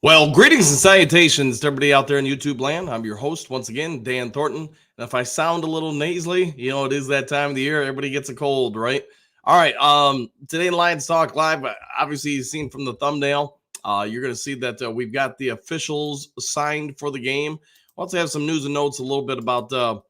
Well, greetings and salutations to everybody out there in YouTube land. I'm your host once again, Dan Thornton. And if I sound a little nasally, it is that time of the year. Everybody gets a cold, right? All right. Today in Lions Talk Live, obviously you've seen from the thumbnail, you're going to see that we've got the officials signed for the game. I also have some news and notes a little bit about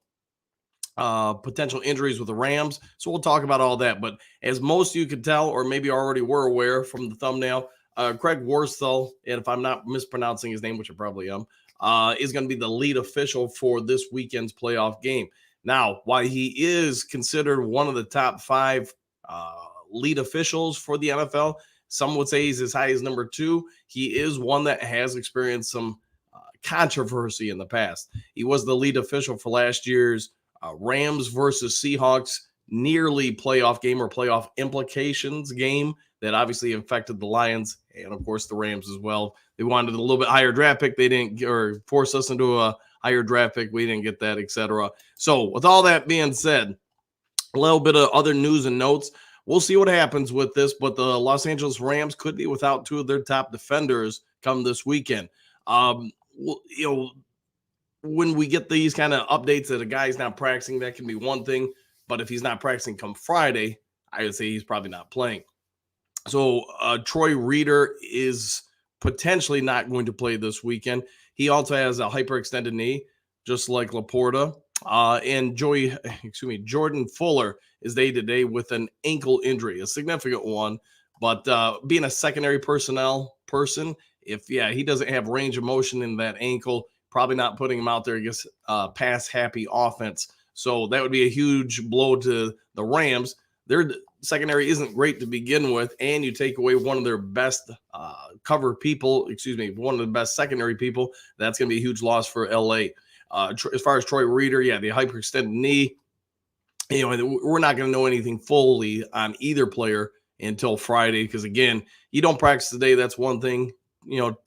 potential injuries with the Rams. So we'll talk about all that. But as most of you could tell, or maybe already were aware from the thumbnail, Craig Worthell, and if I'm not mispronouncing his name, which I probably am, is going to be the lead official for this weekend's playoff game. Now, while he is considered one of the top five lead officials for the NFL, some would say he's as high as number two. He is one that has experienced some controversy in the past. He was the lead official for last year's Rams versus Seahawks nearly playoff game or playoff implications game that obviously affected the Lions and, of course, the Rams as well. They wanted a little bit higher draft pick. They didn't, or force us into a higher draft pick. We didn't get that, etc. So with all that being said, a little bit of other news and notes. We'll see what happens with this, but the Los Angeles Rams could be without two of their top defenders come this weekend. When we get these kind of updates that a guy's not practicing, that can be one thing. But if he's not practicing come Friday, I would say he's probably not playing. So Troy Reeder is potentially not going to play this weekend. He also has a hyperextended knee, just like LaPorta. And Jordan Fuller is day-to-day with an ankle injury, a significant one. But being a secondary personnel person, if he doesn't have range of motion in that ankle, probably not putting him out there against pass-happy offense. So that would be a huge blow to the Rams. Their secondary isn't great to begin with, and you take away one of their best one of the best secondary people. That's going to be a huge loss for LA. As far as Troy Reeder, the hyperextended knee, we're not going to know anything fully on either player until Friday because, again, you don't practice today. That's one thing.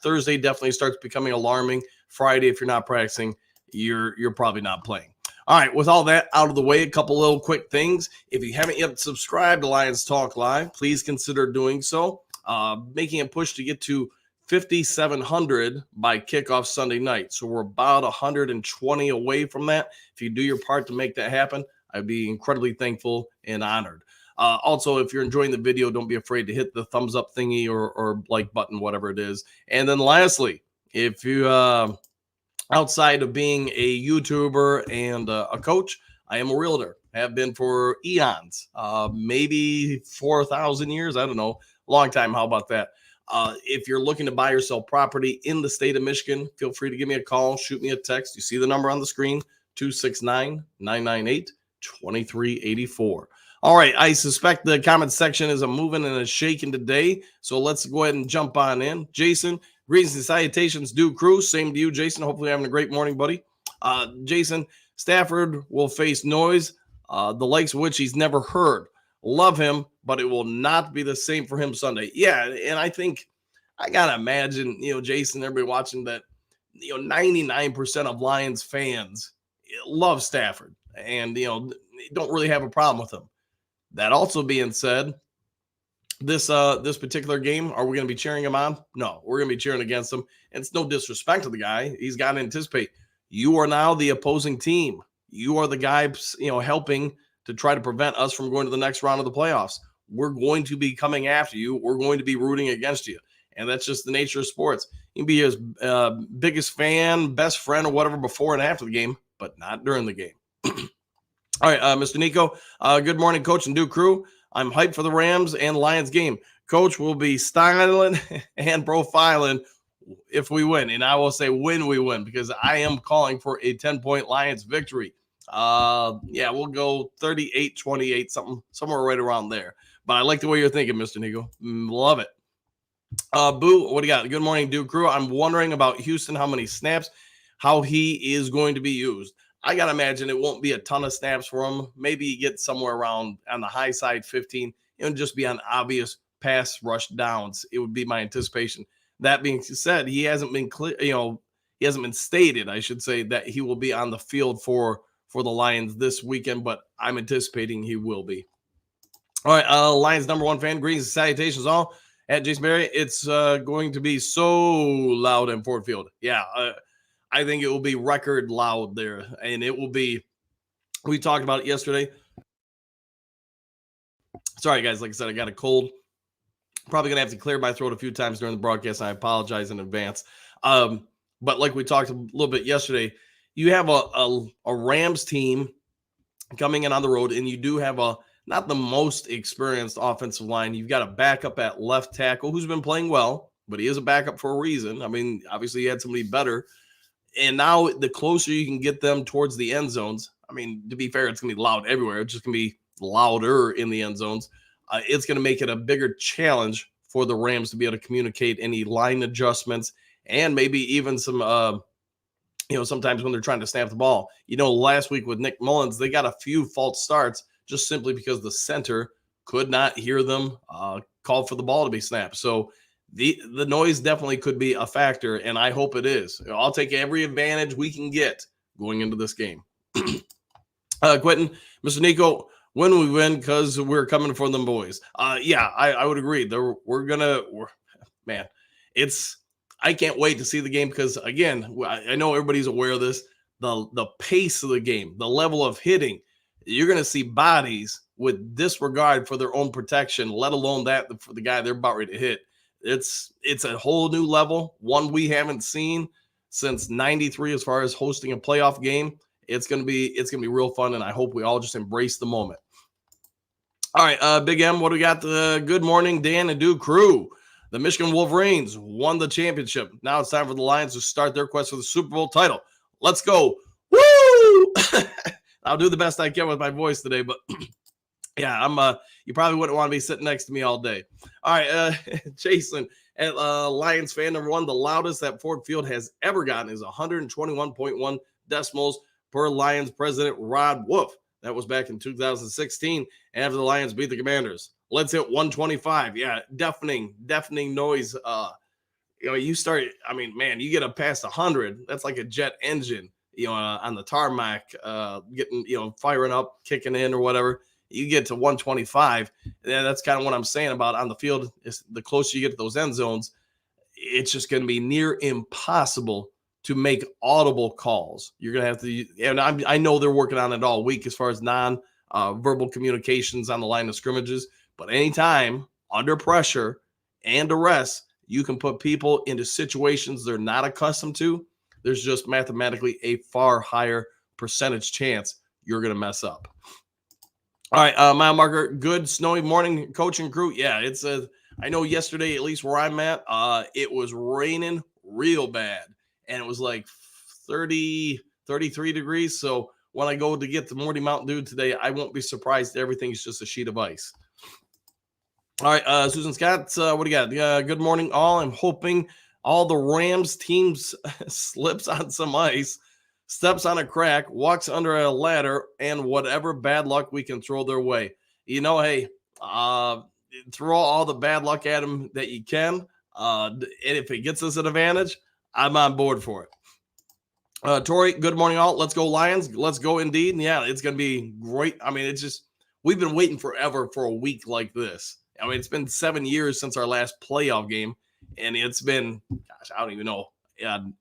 Thursday definitely starts becoming alarming. Friday, if you're not practicing, you're probably not playing. All right, with all that out of the way, a couple little quick things. If you haven't yet subscribed to Lions Talk Live, please consider doing so. Making a push to get to 5,700 by kickoff Sunday night. So we're about 120 away from that. If you do your part to make that happen, I'd be incredibly thankful and honored. Also, if you're enjoying the video, don't be afraid to hit the thumbs up thingy or like button, whatever it is. And then lastly, if you outside of being a YouTuber and a coach, I am a realtor. Have been for eons, maybe 4,000 years. I don't know. Long time. How about that? If you're looking to buy or sell property in the state of Michigan, feel free to give me a call, shoot me a text. You see the number on the screen, 269-998-2384. All right, I suspect the comment section is a moving and a shaking today, so let's go ahead and jump on in. Jason, greetings and salutations, Duke Crew. Same to you, Jason. Hopefully having a great morning, buddy. Jason, Stafford will face noise, the likes of which he's never heard. Love him, but it will not be the same for him Sunday. Yeah, and I think I got to imagine, Jason, everybody watching that, 99% of Lions fans love Stafford and, don't really have a problem with him. That also being said, this particular game, are we going to be cheering him on? No, we're going to be cheering against him. And it's no disrespect to the guy. He's got to anticipate. You are now the opposing team. You are the guy, helping to try to prevent us from going to the next round of the playoffs. We're going to be coming after you. We're going to be rooting against you. And that's just the nature of sports. You can be his biggest fan, best friend, or whatever before and after the game, but not during the game. All right, Mr. Nico, good morning, Coach and Duke Crew. I'm hyped for the Rams and Lions game. Coach will be styling and profiling if we win. And I will say when we win because I am calling for a 10-point Lions victory. We'll go 38-28, somewhere right around there. But I like the way you're thinking, Mr. Nico. Love it. Boo, what do you got? Good morning, Duke Crew. I'm wondering about Houston, how many snaps, how he is going to be used. I got to imagine it won't be a ton of snaps for him. Maybe he gets somewhere around on the high side 15. It would just be on obvious pass rush downs. It would be my anticipation. That being said, he hasn't been clear, he hasn't been stated, I should say, that he will be on the field for the Lions this weekend, but I'm anticipating he will be. All right, Lions number one fan, greetings and salutations all. At Jason Berry, it's going to be so loud in Ford Field. Yeah, I think it will be record loud there, and it will be. We talked about it yesterday. Sorry, guys. Like I said, I got a cold. Probably gonna have to clear my throat a few times during the broadcast. And I apologize in advance. But like we talked a little bit yesterday, you have a Rams team coming in on the road, and you do have a not the most experienced offensive line. You've got a backup at left tackle who's been playing well, but he is a backup for a reason. I mean, obviously, you had somebody better. And now, the closer you can get them towards the end zones, I mean, to be fair, it's going to be loud everywhere. It's just going to be louder in the end zones. It's going to make it a bigger challenge for the Rams to be able to communicate any line adjustments and maybe even some sometimes when they're trying to snap the ball. Last week with Nick Mullins, they got a few false starts just simply because the center could not hear them call for the ball to be snapped. So the noise definitely could be a factor, and I hope it is. I'll take every advantage we can get going into this game. Quentin, Mr. Nico, when we win, because we're coming for them boys. Yeah, I would agree. I can't wait to see the game because, again, I know everybody's aware of this. The pace of the game, the level of hitting, you're going to see bodies with disregard for their own protection, let alone that for the guy they're about ready to hit. It's a whole new level, one we haven't seen since '93 as far as hosting a playoff game. It's gonna be real fun, and I hope we all just embrace the moment. All right, Big M, what do we got? Good morning, Dan and Duke crew. The Michigan Wolverines won the championship. Now it's time for the Lions to start their quest for the Super Bowl title. Let's go. Woo! I'll do the best I can with my voice today, but yeah, you probably wouldn't want to be sitting next to me all day. All right, Jason, at Lions fan number one, the loudest that Ford Field has ever gotten is 121.1 decibels per Lions president Rod Wolf. That was back in 2016 after the Lions beat the Commanders. Let's hit 125. Yeah, deafening noise. You start, you get up past 100. That's like a jet engine, on the tarmac, getting, firing up, kicking in or whatever. You get to 125. Yeah, that's kind of what I'm saying about on the field. Is the closer you get to those end zones, it's just going to be near impossible to make audible calls. You're going to have to, and I know they're working on it all week as far as non-verbal communications on the line of scrimmages. But anytime under pressure and duress, you can put people into situations they're not accustomed to. There's just mathematically a far higher percentage chance you're going to mess up. All right, mile marker, good snowy morning, coaching crew. Yeah, I know yesterday, at least where I'm at, it was raining real bad. And it was like 30, 33 degrees. So when I go to get the Morty Mountain Dew today, I won't be surprised. Everything's just a sheet of ice. All right, Susan Scott, what do you got? Good morning, all. I'm hoping all the Rams teams slips on some ice, steps on a crack, walks under a ladder, and whatever bad luck we can throw their way. Hey, throw all the bad luck at them that you can. And if it gets us an advantage, I'm on board for it. Tori, good morning, all. Let's go, Lions. Let's go, indeed. And yeah, it's going to be great. It's just, we've been waiting forever for a week like this. It's been 7 years since our last playoff game, and it's been, I don't even know,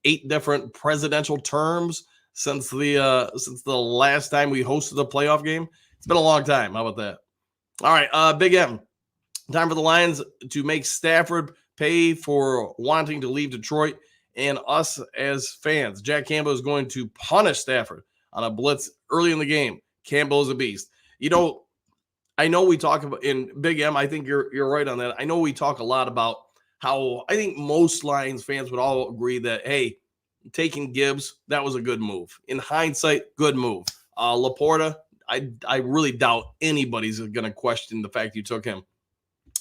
8 different presidential terms since the last time we hosted a playoff game. It's been a long time. How about that? All right, Big M. Time for the Lions to make Stafford pay for wanting to leave Detroit and us as fans. Jack Campbell is going to punish Stafford on a blitz early in the game. Campbell is a beast. I know we talk about in Big M. I think you're right on that. I know we talk a lot about how I think most Lions fans would all agree that, hey, taking Gibbs, that was a good move. In hindsight, good move. LaPorta, I really doubt anybody's going to question the fact you took him.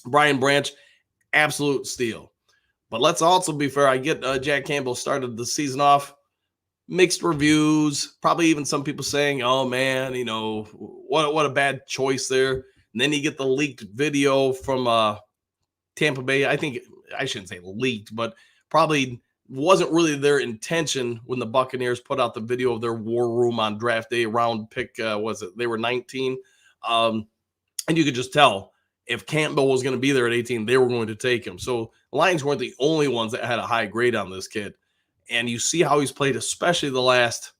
Brian Branch, absolute steal. But let's also be fair. I get Jack Campbell started the season off, mixed reviews, probably even some people saying, oh, man, what a bad choice there. And then you get the leaked video from Tampa Bay. I think I shouldn't say leaked, but probably wasn't really their intention when the Buccaneers put out the video of their war room on draft day round pick. They were 19. And you could just tell. if Campbell was going to be there at 18, they were going to take him. So the Lions weren't the only ones that had a high grade on this kid. And you see how he's played, especially the last,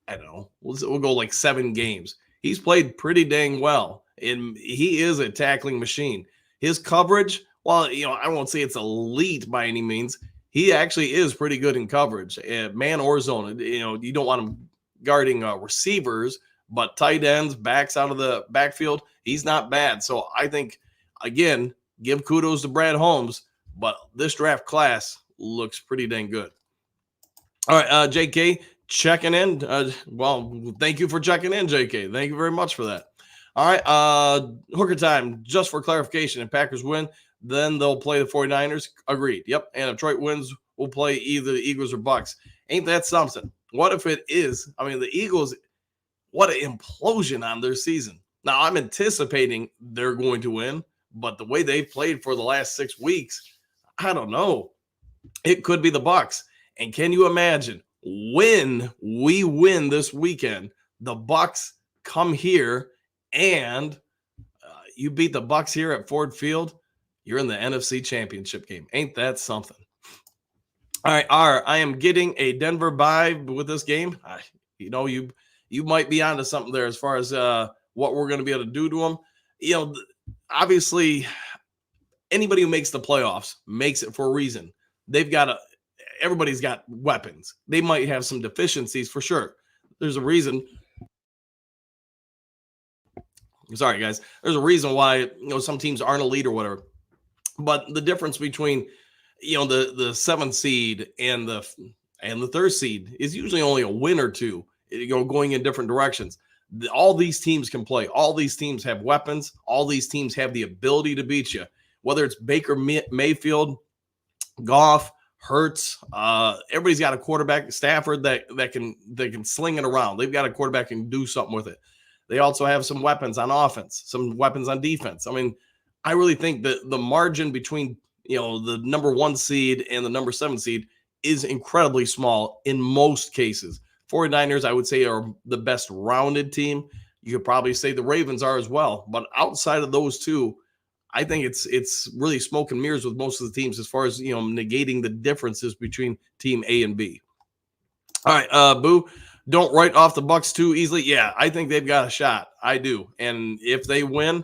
I don't know, we'll go like 7 games. He's played pretty dang well, and he is a tackling machine. His coverage, well, I won't say it's elite by any means. He actually is pretty good in coverage, man or zone. You don't want him guarding receivers, but tight ends, backs out of the backfield, he's not bad. So I think, again, give kudos to Brad Holmes, but this draft class looks pretty dang good. All right, JK checking in. Well, thank you for checking in, JK. Thank you very much for that. All right, Hooker time, just for clarification. If Packers win, then they'll play the 49ers. Agreed. Yep. And if Detroit wins, we'll play either the Eagles or Bucks. Ain't that something? What if it is? I mean, the Eagles, what an implosion on their season. Now, I'm anticipating they're going to win, but the way they've played for the last 6 weeks, I don't know. It could be the Bucks. And can you imagine when we win this weekend, the Bucks come here and you beat the Bucks here at Ford Field, you're in the NFC Championship game. Ain't that something? All right, I am getting a Denver vibe with this game. You might be onto something there as far as what we're going to be able to do to them. Obviously, anybody who makes the playoffs makes it for a reason. Everybody's got weapons. They might have some deficiencies for sure. There's a reason. Sorry, guys. There's a reason why some teams aren't elite or whatever. But the difference between the 7th seed and the 3rd seed is usually only a win or two. Going in different directions. All these teams can play. All these teams have weapons. All these teams have the ability to beat you. Whether it's Baker Mayfield, Goff, Hurts, everybody's got a quarterback, Stafford, that can sling it around. They've got a quarterback that can do something with it. They also have some weapons on offense, some weapons on defense. I mean, I really think that the margin between the number 1 seed and the number 7 seed is incredibly small in most cases. 49ers, I would say, are the best rounded team. You could probably say the Ravens are as well. But outside of those two, I think it's really smoke and mirrors with most of the teams as far as negating the differences between team A and B. All right, Boo, don't write off the Bucks too easily. Yeah, I think they've got a shot. I do. And if they win,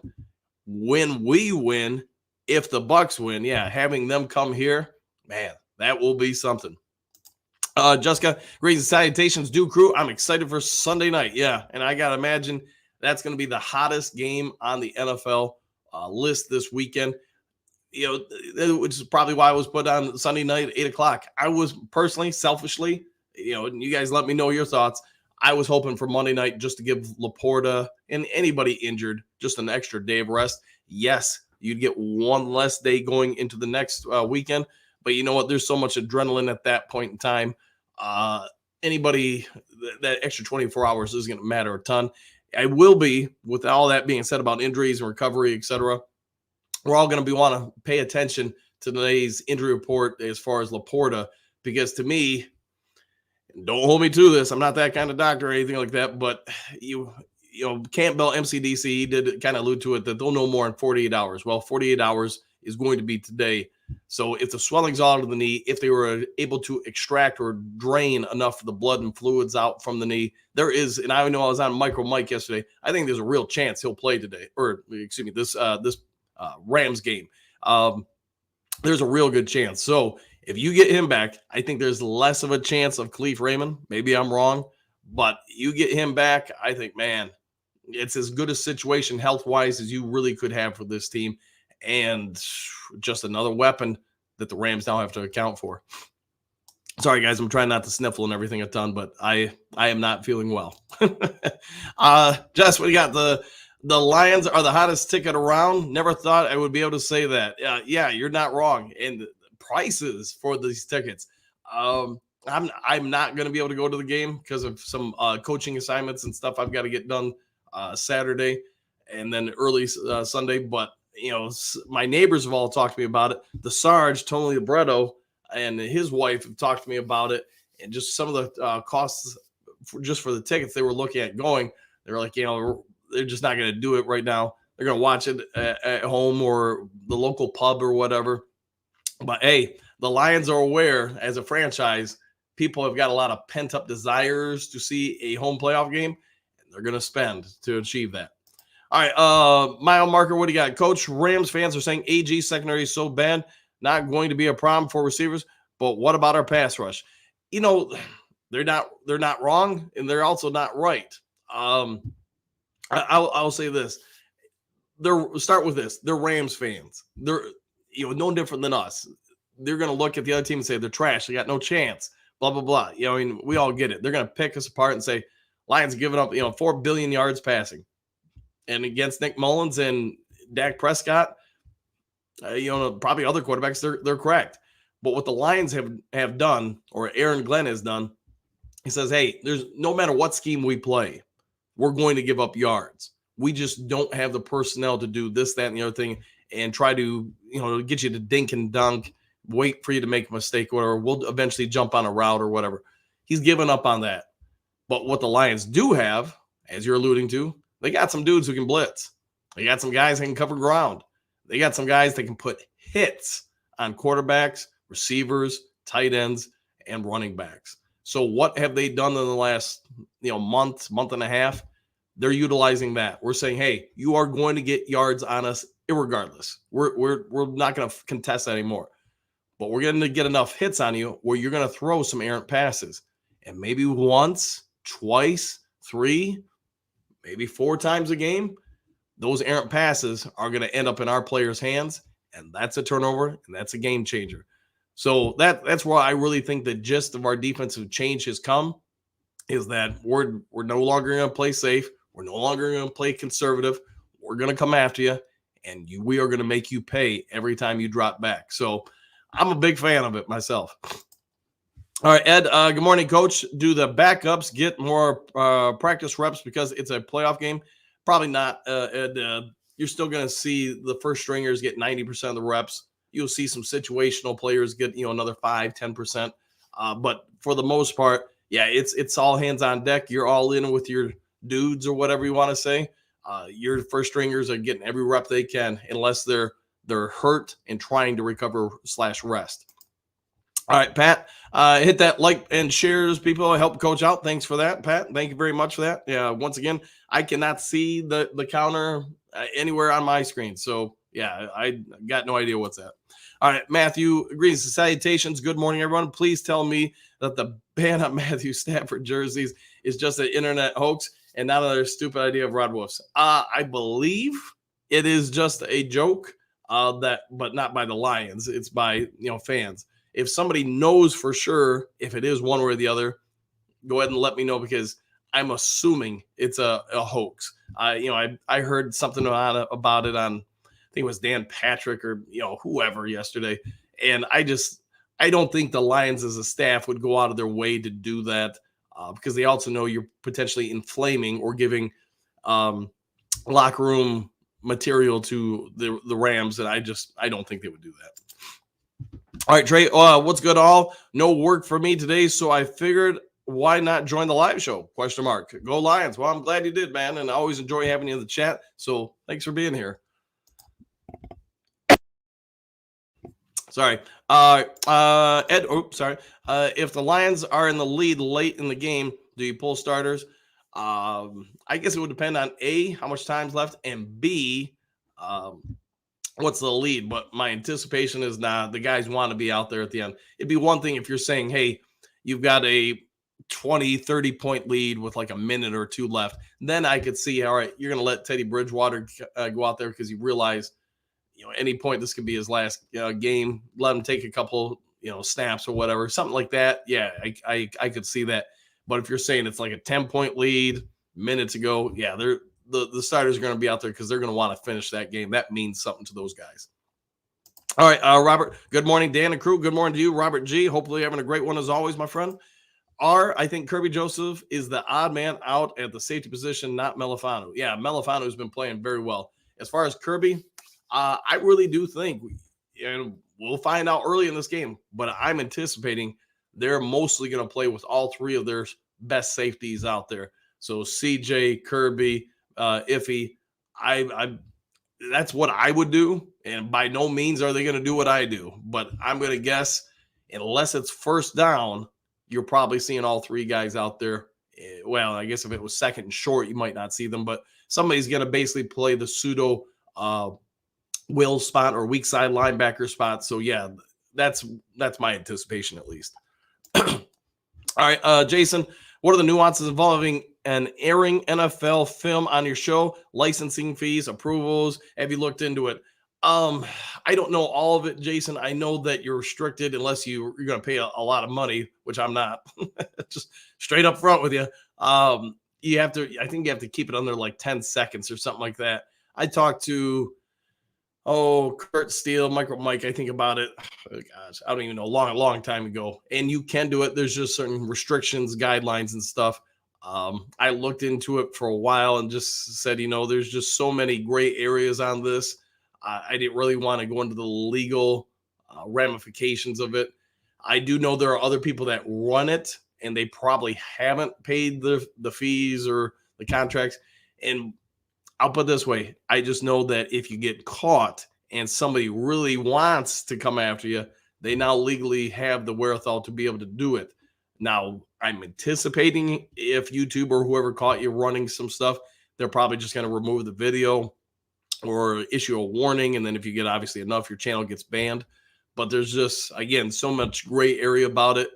when we win, if the Bucks win, yeah, having them come here, man, that will be something. Jessica, greetings and salutations, Dew Crew. I'm excited for Sunday night. Yeah, and I got to imagine that's going to be the hottest game on the NFL list this weekend. Which is probably why I was put on Sunday night at 8 o'clock. I was personally, selfishly, and you guys let me know your thoughts. I was hoping for Monday night just to give LaPorta and anybody injured just an extra day of rest. Yes, you'd get one less day going into the next weekend. But you know what? There's so much adrenaline at that point in time. Anybody, that extra 24 hours is going to matter a ton. I will be, with all that being said about injuries and recovery, etc., we're all going to want to pay attention to today's injury report as far as LaPorta, because to me, don't hold me to this, I'm not that kind of doctor or anything like that, but Campbell, MCDC, he did kind of allude to it, that they'll know more in 48 hours. Well, 48 hours is going to be today. So if the swelling's out of the knee, if they were able to extract or drain enough of the blood and fluids out from the knee, there is, and I know I was on Micro Mike yesterday, I think there's a real chance he'll play today, or excuse me, this Rams game. There's a real good chance. So if you get him back, I think there's less of a chance of Khalif Raymond. Maybe I'm wrong, but you get him back, I think, man, it's as good a situation health-wise as you really could have for this team. And just another weapon that the Rams now have to account for. Sorry, guys, I'm trying not to sniffle and everything a ton, but I am not feeling well. Jess, we got the Lions are the hottest ticket around. Never thought I would be able to say that. Yeah, you're not wrong. And the prices for these tickets. I'm not going to be able to go to the game because of some coaching assignments and stuff I've got to get done Saturday and then early Sunday, but my neighbors have all talked to me about it. The Sarge, Tony Libretto, and his wife have talked to me about it, and just some of the costs for the tickets they were looking at going. They're like, they're just not going to do it right now. They're going to watch it at home or the local pub or whatever. But hey, the Lions are aware as a franchise, people have got a lot of pent up desires to see a home playoff game, and they're going to spend to achieve that. All right, mile marker, what do you got? Coach, Rams fans are saying AG secondary is so bad, not going to be a problem for receivers. But what about our pass rush? You know, they're not wrong, and they're also not right. I'll say this. Start with this. They're Rams fans. They're no different than us. They're going to look at the other team and say they're trash. They got no chance. Blah blah blah. I mean, we all get it. They're going to pick us apart and say Lions giving up 4 billion yards passing, and against Nick Mullins and Dak Prescott, probably other quarterbacks, they're correct. But what the Lions have done, or Aaron Glenn has done, he says, hey, there's no matter what scheme we play, we're going to give up yards. We just don't have the personnel to do this, that, and the other thing, and try to, get you to dink and dunk, wait for you to make a mistake, or whatever. We'll eventually jump on a route or whatever. He's given up on that. But what the Lions do have, as you're alluding to, they got some dudes who can blitz. They got some guys that can cover ground. They got some guys that can put hits on quarterbacks, receivers, tight ends, and running backs. So what have they done in the last month and a half? They're utilizing that. We're saying, hey, you are going to get yards on us irregardless. We're not going to contest that anymore. But we're going to get enough hits on you where you're going to throw some errant passes. And maybe once, twice, 3, maybe 4 times a game, those errant passes are going to end up in our players' hands, and that's a turnover, and that's a game changer. So that's where I really think the gist of our defensive change has come, is that we're no longer going to play safe. We're no longer going to play conservative. We're going to come after you, and we are going to make you pay every time you drop back. So I'm a big fan of it myself. All right, Ed, good morning, Coach. Do the backups get more practice reps because it's a playoff game? Probably not, Ed. You're still going to see the first stringers get 90% of the reps. You'll see some situational players get, another 5-10%. But for the most part, yeah, it's all hands on deck. You're all in with your dudes or whatever you want to say. Your first stringers are getting every rep they can, unless they're hurt and trying to recover/rest. All right, Pat, hit that like and shares, people. Help Coach out. Thanks for that, Pat. Thank you very much for that. Yeah, once again, I cannot see the counter anywhere on my screen. So, yeah, I got no idea what's that. All right, Matthew, greetings and salutations. Good morning, everyone. Please tell me that the ban on Matthew Stafford jerseys is just an internet hoax and not another stupid idea of Rod Wolf's. I believe it is just a joke, but not by the Lions. It's by fans. If somebody knows for sure if it is one way or the other, go ahead and let me know, because I'm assuming it's a hoax. I heard something about it on, I think it was Dan Patrick or whoever yesterday, and I don't think the Lions as a staff would go out of their way to do that, because they also know you're potentially inflaming or giving locker room material to the Rams, and I don't think they would do that. All right, Trey, what's good all? No work for me today, so I figured why not join the live show? ? Go Lions. Well, I'm glad you did, man, and I always enjoy having you in the chat, so thanks for being here. Sorry. Ed, sorry. If the Lions are in the lead late in the game, do you pull starters? I guess it would depend on A, how much time's left, and B, what's the lead. But my anticipation is the guys want to be out there at the end. It'd be one thing if you're saying, hey, you've got a 20, 30 point lead with like a minute or 2 left. Then I could see, all right, you're going to let Teddy Bridgewater go out there because you realize, any point this could be his last game. Let him take a couple, snaps or whatever, something like that. Yeah, I could see that. But if you're saying it's like a 10-point lead, minutes ago, yeah, the starters are going to be out there because they're going to want to finish that game. That means something to those guys. All right, Robert, good morning, Dan and crew. Good morning to you, Robert G. Hopefully having a great one as always, my friend. I think Kirby Joseph is the odd man out at the safety position, not Melifano. Yeah, Melifano has been playing very well. As far as Kirby, I really do think, and we'll find out early in this game, but I'm anticipating they're mostly going to play with all 3 of their best safeties out there. So CJ, Kirby, Iffy. that's what I would do. And by no means are they going to do what I do. But I'm going to guess, unless it's first down, you're probably seeing all three guys out there. Well, I guess if it was second and short, you might not see them. But somebody's going to basically play the pseudo will spot or weak side linebacker spot. So, yeah, that's my anticipation at least. All right, Jason, what are the nuances involving an airing NFL film on your show? Licensing fees, approvals. Have you looked into it? I don't know all of it, Jason. I know that you're restricted unless you're going to pay a lot of money, which I'm not. Just straight up front with you. You have to. I think you have to keep it under like 10 seconds or something like that. I talked to Kurt Steele, Micro Mike, I think about it. Oh, gosh, I don't even know, long time ago. And you can do it. There's just certain restrictions, guidelines, and stuff. I looked into it for a while and just said, there's just so many gray areas on this. I didn't really want to go into the legal ramifications of it. I do know there are other people that run it, and they probably haven't paid the fees or the contracts. And I'll put it this way. I just know that if you get caught and somebody really wants to come after you, they now legally have the wherewithal to be able to do it. Now, I'm anticipating if YouTube or whoever caught you running some stuff, they're probably just going to remove the video or issue a warning. And then if you get obviously enough, your channel gets banned. But there's just, again, so much gray area about it.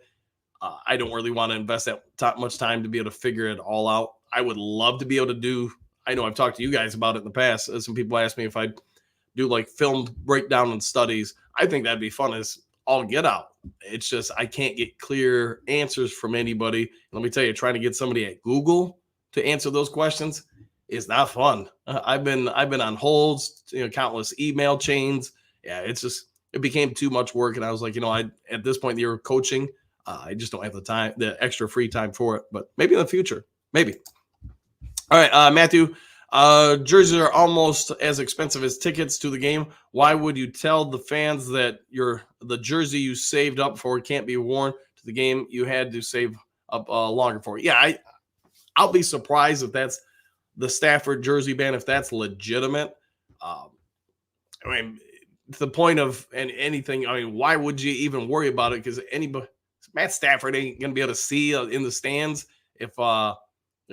I don't really want to invest that much time to be able to figure it all out. I would love to be able to do, I know I've talked to you guys about it in the past. Some people ask me if I'd do like film breakdown and studies. I think that'd be fun as all get out. It's just, I can't get clear answers from anybody. Let me tell you, trying to get somebody at Google to answer those questions is not fun. I've been on holds, countless email chains. Yeah, it became too much work. And I was like, at this point, you're coaching. I just don't have the time, the extra free time for it, but maybe in the future, maybe. All right, Matthew, jerseys are almost as expensive as tickets to the game. Why would you tell the fans that the jersey you saved up for can't be worn to the game you had to save up longer for? Yeah, I'll be surprised if that's the Stafford jersey ban, if that's legitimate. I mean, to the point of anything, why would you even worry about it? Because Matt Stafford ain't going to be able to see in the stands if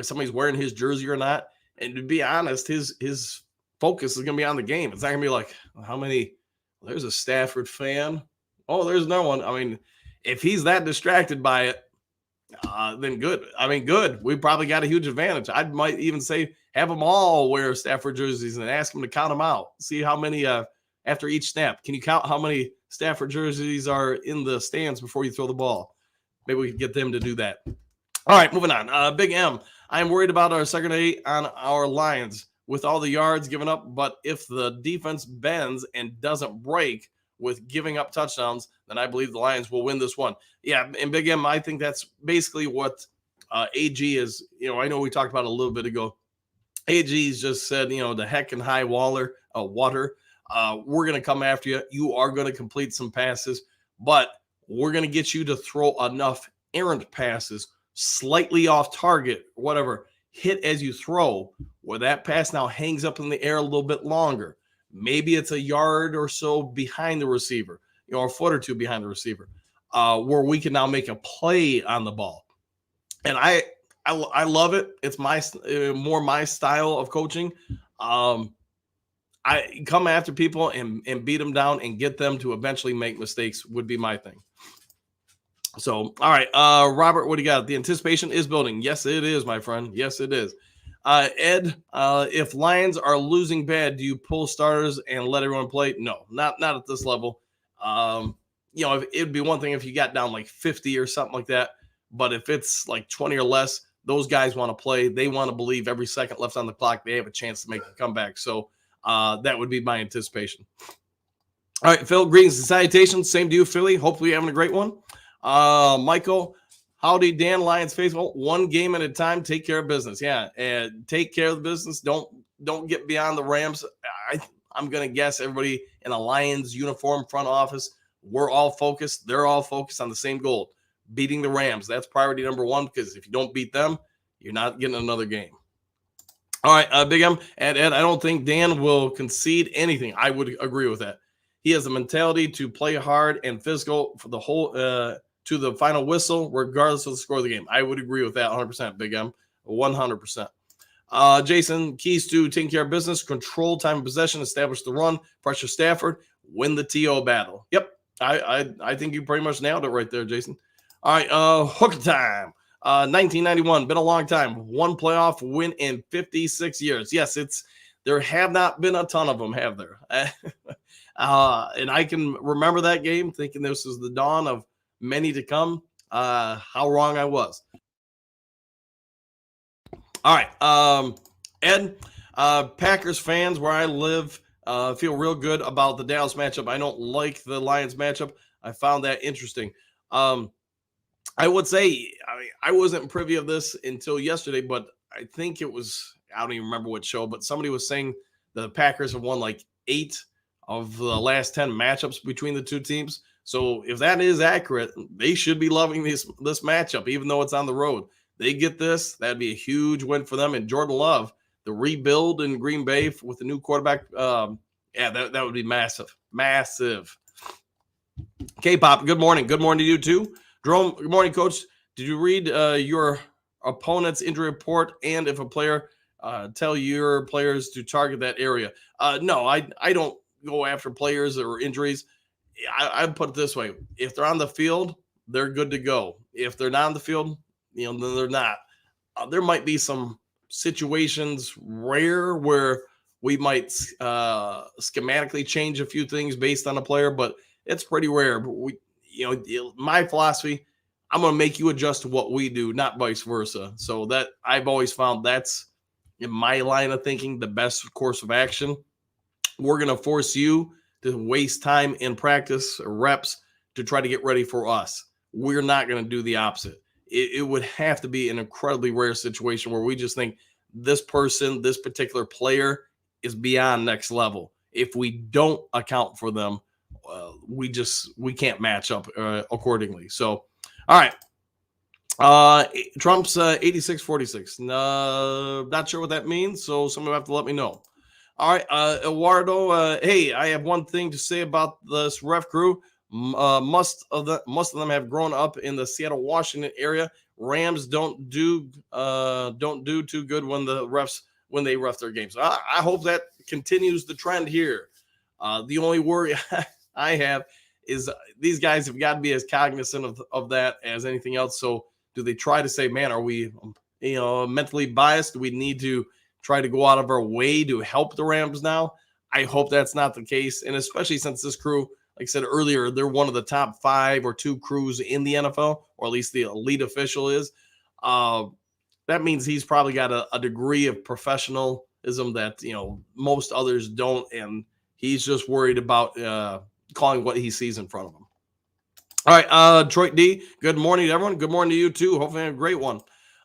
somebody's wearing his jersey or not. And to be honest, his focus is going to be on the game. It's not going to be like, how many, there's a Stafford fan. Oh, there's no one. I mean, if he's that distracted by it, then good. Good. We probably got a huge advantage. I might even say have them all wear Stafford jerseys and ask them to count them out. See how many after each snap. Can you count how many Stafford jerseys are in the stands before you throw the ball? Maybe we could get them to do that. All right, moving on. Big M. I'm worried about our secondary on our Lions with all the yards given up, but if the defense bends and doesn't break with giving up touchdowns, then I believe the Lions will win this one. Yeah, and Big M, I think that's basically what AG is. I know we talked about it a little bit ago. AG's just said, the heck and high water. We're going to come after you. You are going to complete some passes, but we're going to get you to throw enough errant passes, slightly off target, whatever, hit as you throw, where that pass now hangs up in the air a little bit longer. Maybe it's a yard or so behind the receiver, a foot or two behind the receiver, where we can now make a play on the ball. And I love it. It's more my style of coaching. I come after people and beat them down and get them to eventually make mistakes would be my thing. So, all right, Robert, what do you got? The anticipation is building. Yes, it is, my friend. Yes, it is. Ed, if Lions are losing bad, do you pull starters and let everyone play? No, not at this level. It'd be one thing if you got down like 50 or something like that. But if it's like 20 or less, those guys want to play. They want to believe every second left on the clock, they have a chance to make a comeback. So that would be my anticipation. All right, Phil, greetings and salutations. Same to you, Philly. Hopefully you're having a great one. Michael, howdy, Dan, Lions faithful. One game at a time. Take care of business. Yeah, and take care of the business. Don't get beyond the Rams. I'm gonna guess everybody in a Lions uniform front office, we're all focused. They're all focused on the same goal, beating the Rams. That's priority number one, because if you don't beat them, you're not getting another game. All right, Big M and Ed. I don't think Dan will concede anything. I would agree with that. He has the mentality to play hard and physical for the whole to the final whistle, regardless of the score of the game. I would agree with that 100%, Big M, 100%. Jason, keys to taking care of business: control time of possession, establish the run, pressure Stafford, win the TO battle. Yep, I think you pretty much nailed it right there, Jason. All right, hook time. 1991, been a long time. One playoff win in 56 years. Yes, there have not been a ton of them, have there? And I can remember that game, thinking this is the dawn of many to come. How wrong I was. All right, Ed, Packers fans where I live feel real good about the Dallas matchup. I don't like the Lions matchup. I found that interesting. I would say I wasn't privy of this until yesterday, but I think it was, I don't even remember what show, but somebody was saying the Packers have won like 8 of the last 10 matchups between the two teams. So if that is accurate, they should be loving this matchup, even though it's on the road. They get this, that'd be a huge win for them. And Jordan Love, the rebuild in Green Bay with the new quarterback, that would be massive, massive. K-Pop, good morning. Good morning to you too. Jerome, good morning, Coach. Did you read your opponent's injury report, and if a player tell your players to target that area? No, I don't go after players or injuries. I put it this way: if they're on the field, they're good to go. If they're not on the field, then they're not. There might be some situations rare where we might schematically change a few things based on a player, but it's pretty rare. But my philosophy, I'm going to make you adjust to what we do, not vice versa. So that I've always found that's, in my line of thinking, the best course of action. We're going to force you to waste time in practice or reps to try to get ready for us. We're not going to do the opposite. It would have to be an incredibly rare situation where we just think this person, this particular player is beyond next level. If we don't account for them, we can't match up accordingly. So, all right. Trump's 86-46. Not sure what that means, so somebody will have to let me know. All right, Eduardo. Hey, I have one thing to say about this ref crew. Most of them have grown up in the Seattle, Washington area. Rams don't do too good when they ref their games. I hope that continues the trend here. The only worry I have is these guys have got to be as cognizant of that as anything else. So do they try to say, man, are we mentally biased? Do we need to try to go out of our way to help the Rams now? I hope that's not the case. And especially since this crew, like I said earlier, they're one of the top 5 or 2 crews in the NFL, or at least the elite official is. That means he's probably got a degree of professionalism that, most others don't. And he's just worried about calling what he sees in front of him. All right, Detroit D, good morning to everyone. Good morning to you too. Hopefully a great one.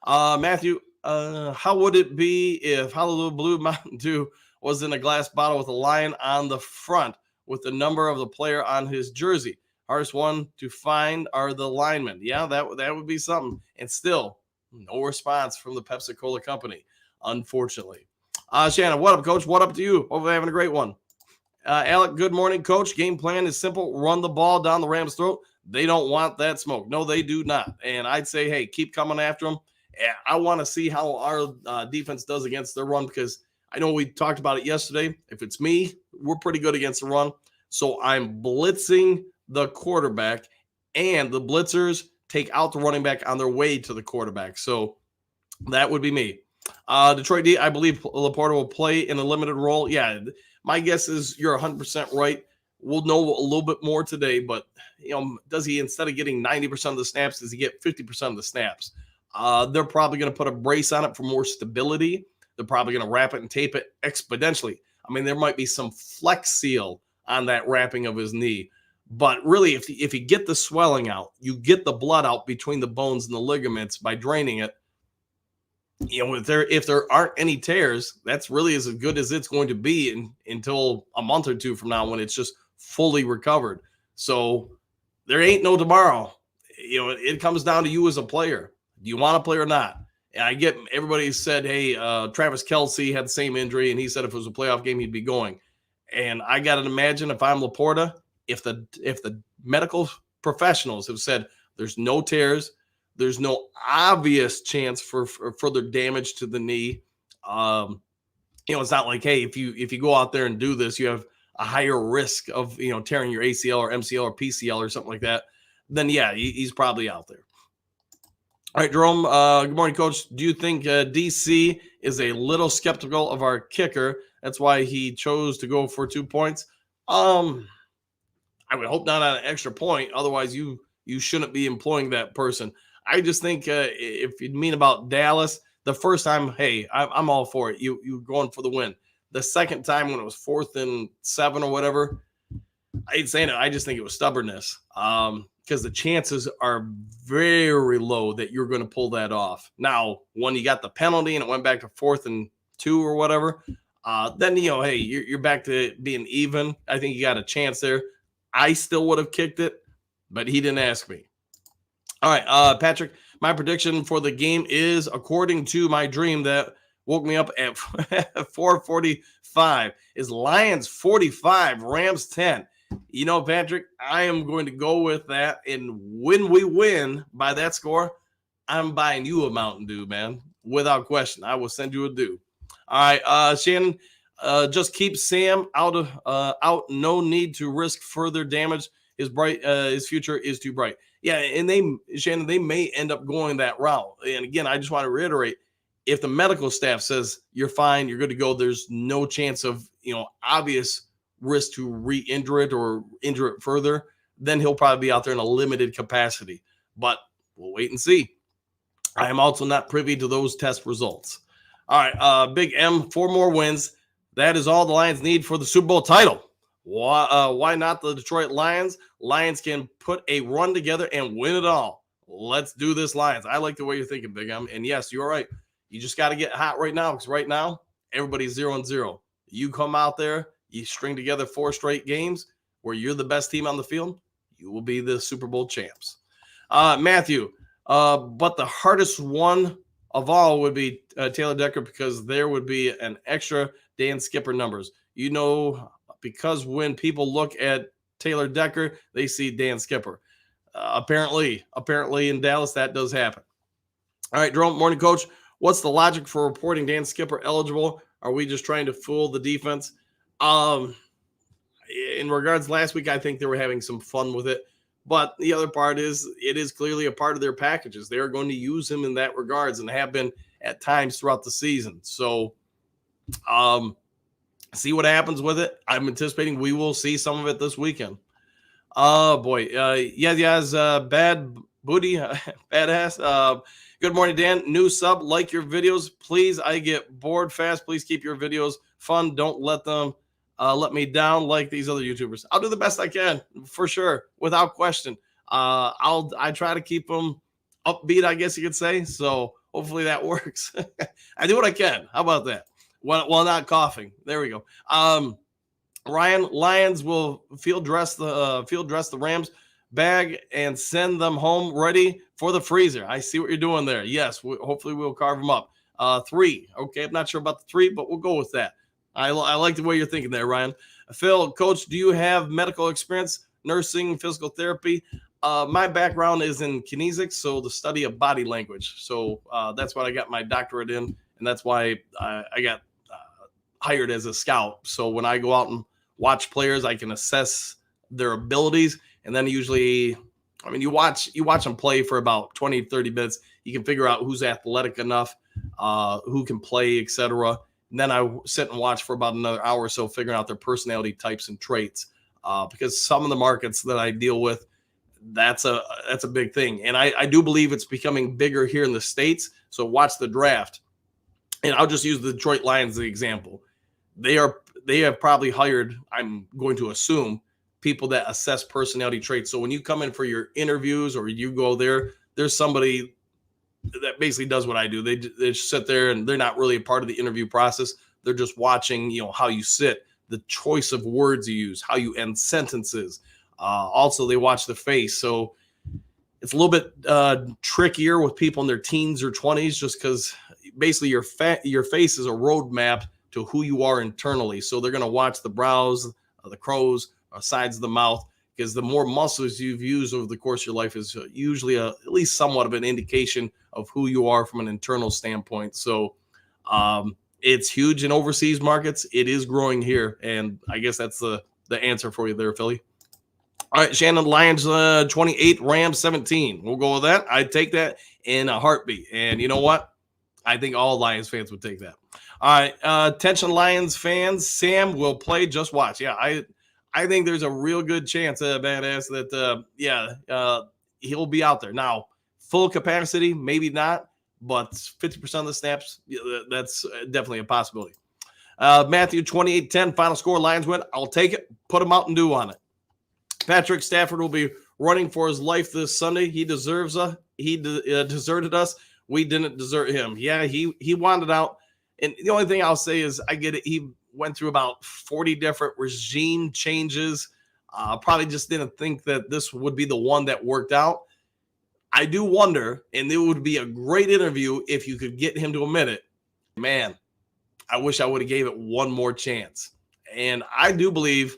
Matthew, how would it be if Honolulu Blue Mountain Dew was in a glass bottle with a lion on the front with the number of the player on his jersey? Hardest one to find are the linemen. Yeah, that would be something. And still, no response from the Pepsi-Cola company, unfortunately. Shannon, what up, Coach? What up to you? Hopefully having a great one. Alec, good morning, Coach. Game plan is simple. Run the ball down the Rams' throat. They don't want that smoke. No, they do not. And I'd say, hey, keep coming after them. I want to see how our defense does against their run, because I know we talked about it yesterday. If it's me, we're pretty good against the run. So I'm blitzing the quarterback, and the blitzers take out the running back on their way to the quarterback. So that would be me. Detroit D, I believe LaPorta will play in a limited role. Yeah, my guess is you're 100% right. We'll know a little bit more today, but does he, instead of getting 90% of the snaps, does he get 50% of the snaps? They're probably going to put a brace on it for more stability. They're probably going to wrap it and tape it exponentially. I mean, there might be some flex seal on that wrapping of his knee. But really, if you get the swelling out, you get the blood out between the bones and the ligaments by draining it. If there aren't any tears, that's really as good as it's going to be until a month or two from now, when it's just fully recovered. So there ain't no tomorrow. It comes down to you as a player. Do you want to play or not? And I get everybody said, hey, Travis Kelce had the same injury, and he said if it was a playoff game, he'd be going. And I got to imagine if I'm LaPorta, if the medical professionals have said there's no tears, there's no obvious chance for further damage to the knee. It's not like, hey, if you go out there and do this, you have a higher risk of tearing your ACL or MCL or PCL or something like that. Then yeah, he's probably out there. All right, Jerome. Good morning, Coach. Do you think DC is a little skeptical of our kicker? That's why he chose to go for 2 points. I would hope not on an extra point. Otherwise, you shouldn't be employing that person. I just think if you mean about Dallas, the first time, hey, I'm all for it. You going for the win. The second time when it was 4th and 7 or whatever, I ain't saying it. I just think it was stubbornness. Because the chances are very low that you're going to pull that off. Now, when you got the penalty and it went back to 4th and 2 or whatever, then, hey, you're back to being even. I think you got a chance there. I still would have kicked it, but he didn't ask me. All right, Patrick, my prediction for the game is, according to my dream that woke me up at 4:45, is Lions 45, Rams 10. Patrick, I am going to go with that. And when we win by that score, I'm buying you a Mountain Dew, man. Without question. I will send you a dew. All right, Shannon, just keep Sam out. No need to risk further damage. His future is too bright. Yeah, and Shannon, they may end up going that route. And again, I just want to reiterate, if the medical staff says you're fine, you're good to go, there's no chance of, obvious risk to re-injure it or injure it further, then he'll probably be out there in a limited capacity. But we'll wait and see. I am also not privy to those test results. All right, Big M, 4 more wins. That is all the Lions need for the Super Bowl title. Why not the Detroit Lions? Lions can put a run together and win it all. Let's do this, Lions. I like the way you're thinking, Big M. And yes, you're right. You just got to get hot right now, because right now, everybody's 0-0. You come out there, you string together 4 straight games where you're the best team on the field, you will be the Super Bowl champs. Matthew, but the hardest one of all would be Taylor Decker, because there would be an extra Dan Skipper numbers. Because when people look at Taylor Decker, they see Dan Skipper. Apparently in Dallas, that does happen. All right, Jerome, morning, Coach. What's the logic for reporting Dan Skipper eligible? Are we just trying to fool the defense? In regards last week, I think they were having some fun with it. But the other part is, it is clearly a part of their packages. They are going to use him in that regards, and have been at times throughout the season. So, see what happens with it. I'm anticipating we will see some of it this weekend. Oh boy. Bad booty, badass. Good morning, Dan. New sub, like your videos, please. I get bored fast. Please keep your videos fun. Don't let them let me down like these other YouTubers. I'll do the best I can, for sure, without question. I try to keep them upbeat, I guess you could say. So hopefully that works. I do what I can. How about that? While not coughing. There we go. Ryan, Lions will field dress the Rams bag and send them home ready for the freezer. I see what you're doing there. Yes, hopefully we'll carve them up. 3. Okay, I'm not sure about the 3, but we'll go with that. I like the way you're thinking there, Ryan. Phil, Coach, do you have medical experience, nursing, physical therapy? My background is in kinesics, so the study of body language. So that's what I got my doctorate in, and that's why I got hired as a scout. So when I go out and watch players, I can assess their abilities. And then usually, you watch them play for about 20, 30 minutes. You can figure out who's athletic enough, who can play, etc. And then I sit and watch for about another hour or so, figuring out their personality types and traits. Because some of the markets that I deal with, that's a big thing. And I do believe it's becoming bigger here in the States. So watch the draft. And I'll just use the Detroit Lions as the example. They have probably hired, I'm going to assume, people that assess personality traits. So when you come in for your interviews or you go there, there's somebody that basically does what I do. They just sit there and they're not really a part of the interview process. They're just watching, how you sit, the choice of words you use, how you end sentences. Also, they watch the face. So It's a little bit trickier with people in their teens or 20s, just because basically your face is a roadmap to who you are internally. So they're going to watch the brows, the crows, sides of the mouth, because the more muscles you've used over the course of your life is usually at least somewhat of an indication of who you are from an internal standpoint. So it's huge in overseas markets. It is growing here, and I guess that's the answer for you there, Philly. All right, Shannon, Lions 28, Rams 17. We'll go with that. I'd take that in a heartbeat. And you know what? I think all Lions fans would take that. All right, attention Lions fans. Sam will play. Just watch. Yeah, I think there's a real good chance, badass, that he'll be out there. Now, full capacity, maybe not, but 50% of the snaps, that's definitely a possibility. Matthew 28-10, final score, Lions win. I'll take it. Put a Mountain Dew on it. Patrick Stafford will be running for his life this Sunday. He deserves deserted us. We didn't desert him. Yeah, he wanted out. And the only thing I'll say is I get it. He went through about 40 different regime changes. Probably just didn't think that this would be the one that worked out. I do wonder, and it would be a great interview if you could get him to admit it. Man, I wish I would have gave it one more chance. And I do believe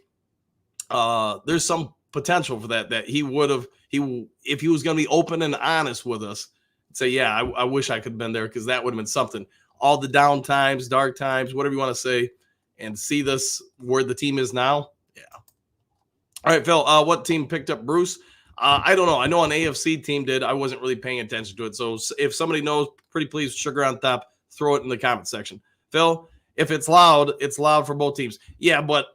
there's some potential for that he would have, if he was going to be open and honest with us, say, yeah, I wish I could have been there, because that would have been something. All the down times, dark times, whatever you want to say, and see this where the team is now. Yeah. All right, Phil, what team picked up Bruce? I don't know. I know an AFC team did. I wasn't really paying attention to it. So if somebody knows, pretty please, sugar on top, throw it in the comment section. Phil, if it's loud for both teams. Yeah, but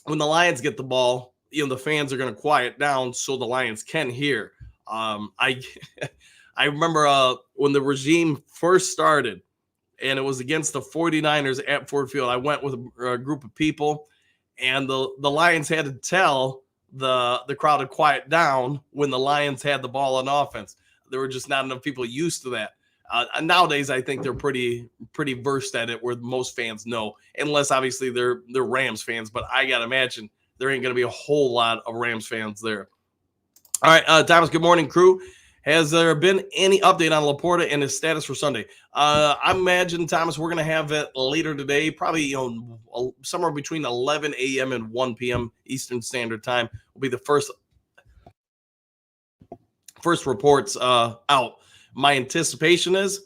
when the Lions get the ball, the fans are going to quiet down so the Lions can hear. I remember when the regime first started, and it was against the 49ers at Ford Field. I went with a group of people, and the Lions had to tell the crowd to quiet down when the Lions had the ball on offense. There were just not enough people used to that. Nowadays, I think they're pretty versed at it, where most fans know, unless obviously they're Rams fans. But I gotta imagine there ain't gonna be a whole lot of Rams fans there. All right, Thomas. Good morning, crew. Has there been any update on LaPorta and his status for Sunday? I imagine, Thomas, we're gonna have it later today, probably somewhere between 11 a.m. and 1 p.m. Eastern Standard Time will be the first reports out. My anticipation is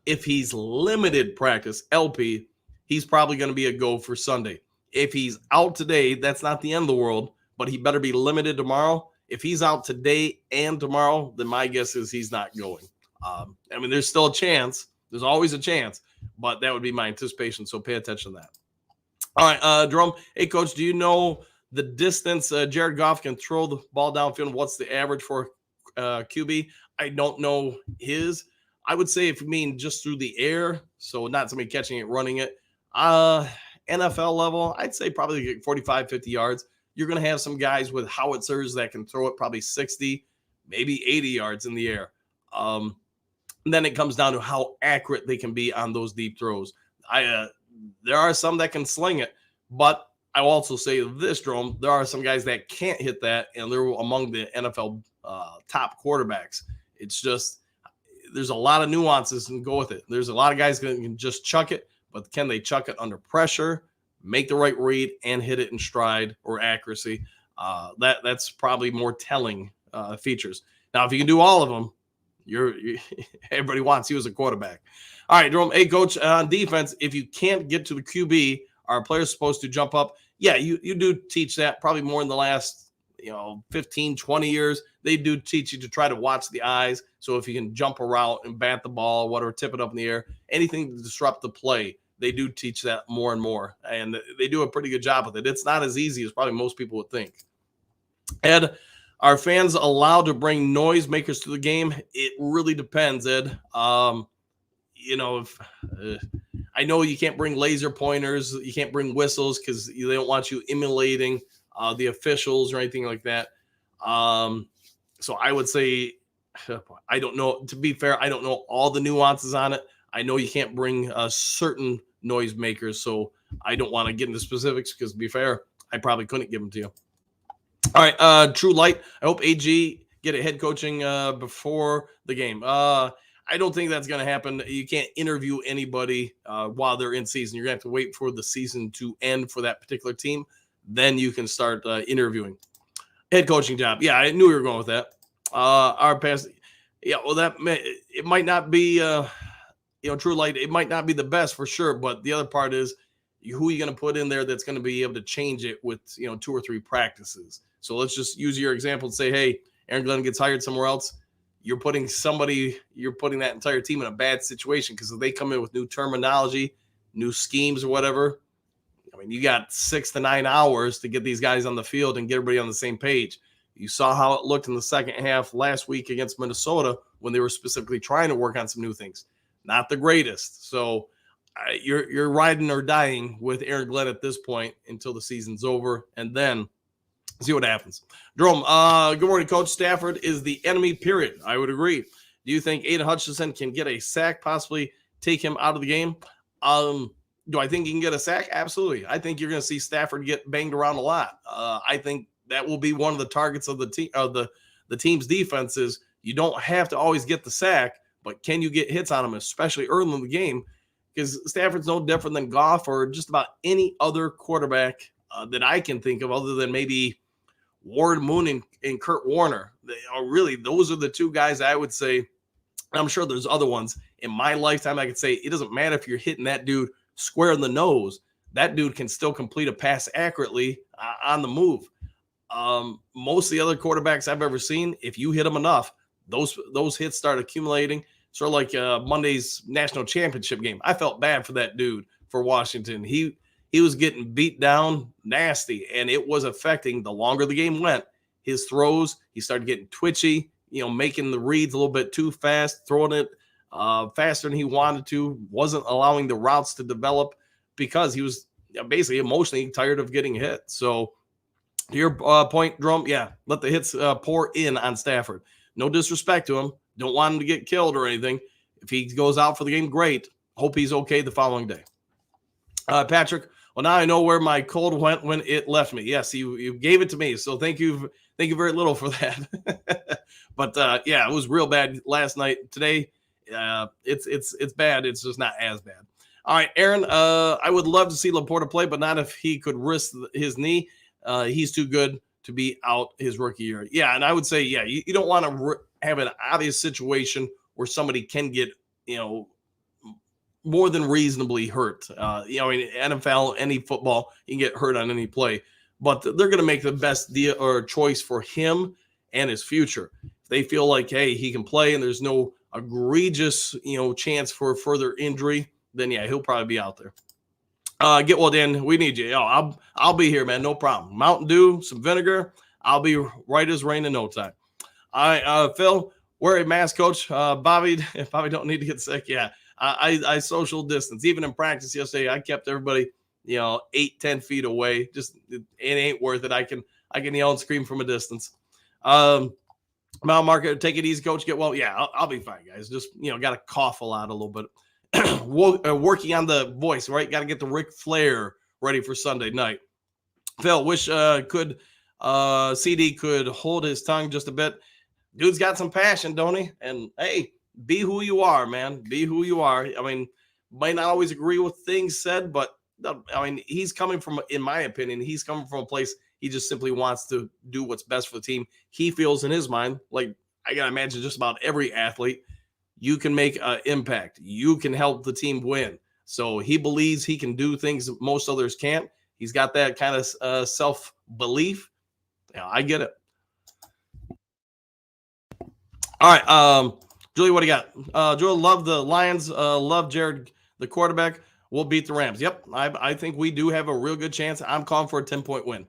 if he's limited practice, LP, he's probably going to be a go for Sunday. If he's out today, that's not the end of the world, but he better be limited tomorrow. If he's out today and tomorrow, then my guess is he's not going. There's still a chance. There's always a chance, but that would be my anticipation, so pay attention to that. All right, Jerome. Hey, Coach, do you know the distance Jared Goff can throw the ball downfield? What's the average for QB? I don't know his. I would say if you mean just through the air, so not somebody catching it, running it, NFL level, I'd say probably 45, 50 yards. You're going to have some guys with howitzers that can throw it probably 60, maybe 80 yards in the air. And then it comes down to how accurate they can be on those deep throws. There are some that can sling it, but I will also say this, Jerome, there are some guys that can't hit that, and they're among the NFL top quarterbacks. It's just there's a lot of nuances and go with it. There's a lot of guys that can just chuck it, but can they chuck it under pressure, make the right read, and hit it in stride or accuracy? That's probably more telling features. Now, if you can do all of them, everybody wants you as a quarterback. All right, Jerome. Hey, Coach, on defense, if you can't get to the QB, are players supposed to jump up? Yeah, you do teach that probably more in the last 15, 20 years. They do teach you to try to watch the eyes. So if you can jump a route and bat the ball, whatever, tip it up in the air, anything to disrupt the play, they do teach that more and more. And they do a pretty good job with it. It's not as easy as probably most people would think. Ed, are fans allowed to bring noise makers to the game? It really depends, Ed. I know you can't bring laser pointers. You can't bring whistles because they don't want you emulating the officials or anything like that. So I would say, I don't know. To be fair, I don't know all the nuances on it. I know you can't bring certain noise makers, so I don't want to get into specifics because, to be fair, I probably couldn't give them to you. All right, True Light. I hope AG get a head coaching before the game. I don't think that's going to happen. You can't interview anybody while they're in season. You're going to have to wait for the season to end for that particular team. Then you can start interviewing. Head coaching job. Yeah, I knew you were going with that. Our past. Yeah, well, it might not be, True Light. It might not be the best for sure. But the other part is who are you going to put in there that's going to be able to change it with, 2 or 3 practices. So let's just use your example and say, hey, Aaron Glenn gets hired somewhere else. You're putting that entire team in a bad situation because if they come in with new terminology, new schemes or whatever, I mean, you got 6 to 9 hours to get these guys on the field and get everybody on the same page. You saw how it looked in the second half last week against Minnesota when they were specifically trying to work on some new things. Not the greatest. So you're riding or dying with Aaron Glenn at this point until the season's over, and then see what happens. Jerome, good morning, Coach. Stafford is the enemy, period. I would agree. Do you think Aiden Hutchinson can get a sack, possibly take him out of the game? Do I think he can get a sack? Absolutely. I think you're going to see Stafford get banged around a lot. I think that will be one of the targets of the team, the team's defenses. You don't have to always get the sack, but can you get hits on him, especially early in the game? Because Stafford's no different than Goff or just about any other quarterback that I can think of, other than maybe Warren Moon and Kurt Warner. Those are the 2 guys I would say. I'm sure there's other ones in my lifetime. I could say it doesn't matter if you're hitting that dude square in the nose. That dude can still complete a pass accurately on the move. Most of the other quarterbacks I've ever seen, if you hit them enough, those hits start accumulating. Sort of like Monday's national championship game. I felt bad for that dude for Washington. He was getting beat down nasty, and it was affecting the longer the game went. His throws, he started getting twitchy, making the reads a little bit too fast, throwing it faster than he wanted to, wasn't allowing the routes to develop because he was basically emotionally tired of getting hit. So to your point, Drum, yeah, let the hits pour in on Stafford. No disrespect to him. Don't want him to get killed or anything. If he goes out for the game, great. Hope he's okay the following day. Patrick, well, now I know where my cold went when it left me. Yes, you gave it to me, so thank you very little for that. But yeah, it was real bad last night. Today, it's bad. It's just not as bad. All right, Aaron, I would love to see LaPorta play, but not if he could risk his knee. He's too good to be out his rookie year. Yeah, and I would say, yeah, you don't want to have an obvious situation where somebody can get, more than reasonably hurt. In NFL, any football, you can get hurt on any play. But they're going to make the best deal or choice for him and his future. If they feel like, hey, he can play and there's no egregious, chance for further injury, then yeah, he'll probably be out there. Get well, Dan. We need you. I'll be here, man. No problem. Mountain Dew, some vinegar. I'll be right as rain in no time. All right, Phil, wear a mask, Coach. Bobby don't need to get sick. Yeah, I social distance. Even in practice yesterday, I kept everybody, 8-10 feet away. Just it ain't worth it. I can yell and scream from a distance. Mount Market, take it easy, Coach. Get well. Yeah, I'll be fine, guys. Just got to cough a little bit. Working on the voice, right? Got to get the Ric Flair ready for Sunday night. Phil, wish CD could hold his tongue just a bit. Dude's got some passion, don't he? And hey, be who you are, man. Be who you are. I mean, might not always agree with things said, but I mean, he's coming from, in my opinion, he's coming from a place he just simply wants to do what's best for the team. He feels in his mind, like I gotta imagine just about every athlete, you can make an impact. You can help the team win. So he believes he can do things that most others can't. He's got that kind of self-belief. Yeah, I get it. All right, Julie, what do you got? Julie, love the Lions. Love Jared, the quarterback. We'll beat the Rams. Yep, I think we do have a real good chance. I'm calling for a 10-point win.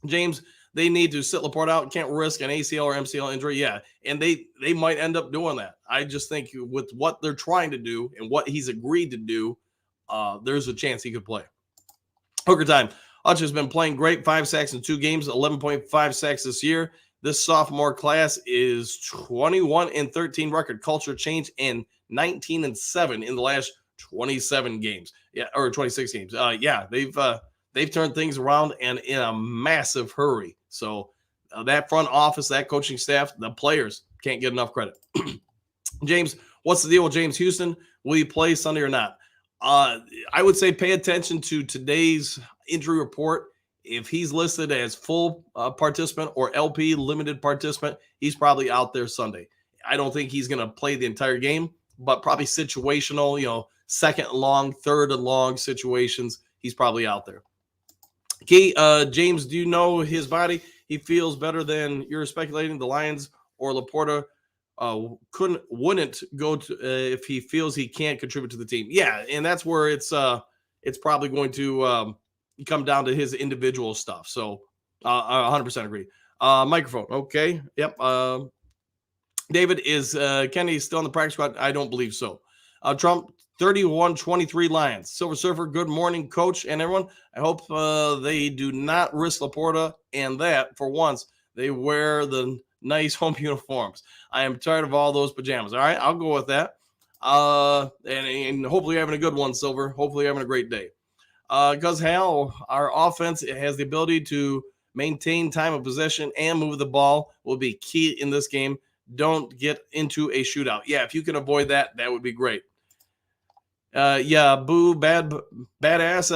James, they need to sit LaPorta out. Can't risk an ACL or MCL injury. Yeah, and they might end up doing that. I just think with what they're trying to do and what he's agreed to do, there's a chance he could play. Hooker time. Hutch has been playing great. 5 sacks in 2 games, 11.5 sacks this year. This sophomore class is 21-13 record, culture change, and 19-7 in the last 27 games. Yeah, or 26 games. Yeah, they've turned things around and in a massive hurry. So that front office, that coaching staff, the players can't get enough credit. James, what's the deal with James Houston? Will he play Sunday or not? I would say pay attention to today's injury report. If he's listed as full participant or LP, limited participant, he's probably out there Sunday. I don't think he's going to play the entire game, but probably situational, second and long, third and long situations, he's probably out there. Okay, James, do you know his body? He feels better than you're speculating. The Lions or LaPorta wouldn't go to if he feels he can't contribute to the team. Yeah, and that's where it's probably going to come down to his individual stuff. So I 100% agree. Microphone, okay, yep. David, is Kenny still on the practice squad? I don't believe so. Trump, 31-23 Lions. Silver Surfer, good morning, coach and everyone. I hope they do not risk LaPorta and that for once they wear the nice home uniforms. I am tired of all those pajamas. All right, I'll go with that. And hopefully you're having a good one, Silver. Hopefully you're having a great day. Because Hal, our offense has the ability to maintain time of possession and move the ball will be key in this game. Don't get into a shootout. Yeah, if you can avoid that, that would be great. Yeah, boo, badass.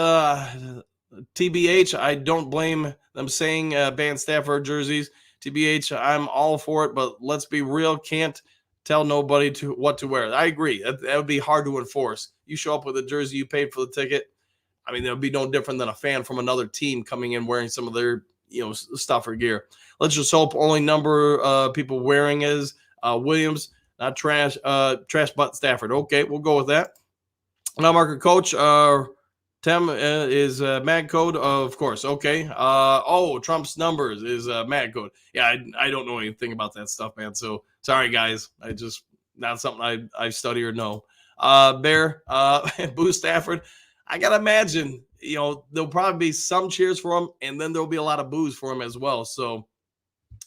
TBH, I don't blame them saying ban Stafford jerseys. TBH, I'm all for it, but let's be real. Can't tell nobody what to wear. I agree. That would be hard to enforce. You show up with a jersey, you paid for the ticket. I mean, it would be no different than a fan from another team coming in wearing some of their stuff or gear. Let's just hope only number of people wearing is Williams, not trash butt Stafford. Okay, we'll go with that. Now, marker coach, Tim is mad code, of course. Okay. Trump's numbers is mad code. Yeah, I don't know anything about that stuff, man. So sorry, guys. Not something I study or know. Bear, Boo Stafford. I gotta imagine, there'll probably be some cheers for him, and then there'll be a lot of boos for him as well. So